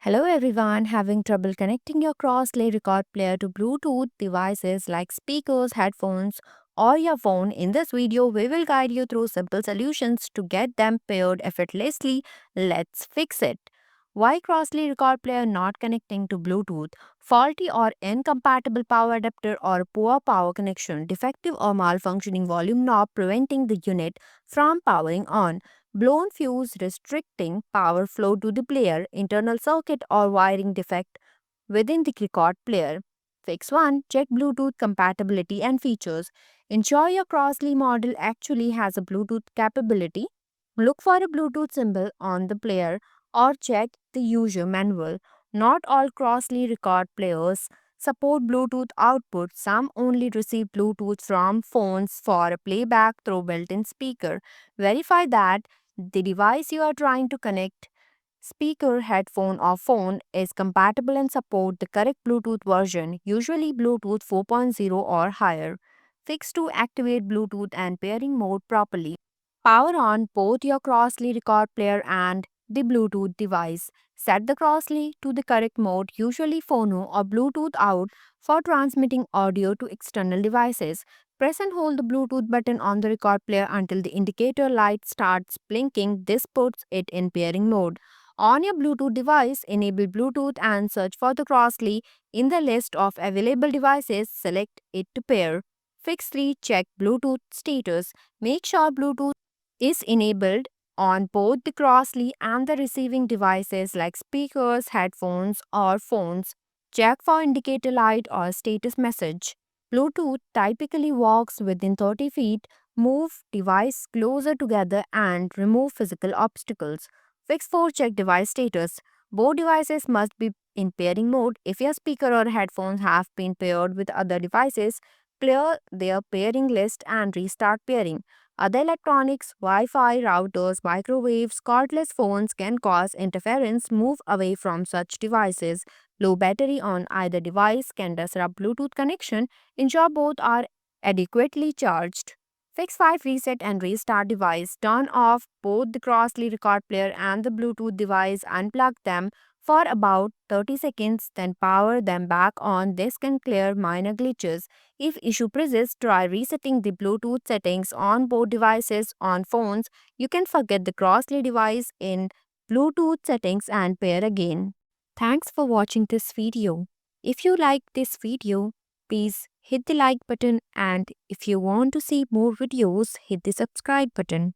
Hello everyone, having trouble connecting your Crossley record player to Bluetooth devices like speakers, headphones, or your phone? In this video, we will guide you through simple solutions to get them paired effortlessly. Let's fix it. Why Crossley record player not connecting to Bluetooth? Faulty or incompatible power adapter or poor power connection, defective or malfunctioning volume knob preventing the unit from powering on. Blown fuse restricting power flow to the player, internal circuit or wiring defect within the record player. Fix 1. Check Bluetooth compatibility and features. Ensure your Crossley model actually has a Bluetooth capability. Look for a Bluetooth symbol on the player or check the user manual. Not all Crossley record players support Bluetooth output. Some only receive Bluetooth from phones for playback through built-in speaker. Verify that the device you are trying to connect, speaker, headphone, or phone, is compatible and support the correct Bluetooth version, usually Bluetooth 4.0 or higher. Fix to activate Bluetooth and pairing mode properly. Power on both your Crossley record player and the Bluetooth device. Set the Crossley to the correct mode, usually phono or Bluetooth out, for transmitting audio to external devices. Press and hold the Bluetooth button on the record player until the indicator light starts blinking. This puts it in pairing mode. On your Bluetooth device, enable Bluetooth and search for the Crossley in the list of available devices. Select it to pair. Fix 3. Check Bluetooth status. Make sure Bluetooth is enabled on both the Crossley and the receiving devices like speakers, headphones, or phones. Check for indicator light or status message. Bluetooth typically walks within 30 feet. Move device closer together and remove physical obstacles. Fix 4. Check device status. Both devices must be in pairing mode. If your speaker or headphones have been paired with other devices, clear their pairing list and restart pairing. Other electronics, Wi Fi, routers, microwaves, cordless phones can cause interference. Move away from such devices. Low battery on either device can disrupt Bluetooth connection. Ensure both are adequately charged. Fix 5. Reset and restart device. Turn off both the Crossley record player and the Bluetooth device. Unplug them for about 30 seconds, then power them back on. This can clear minor glitches. If issue persists, try resetting the Bluetooth settings on both devices. On phones, you can forget the Crossley device in Bluetooth settings and pair again. Thanks for watching this video. If you like this video, please hit the like button, and if you want to see more videos, hit the subscribe button.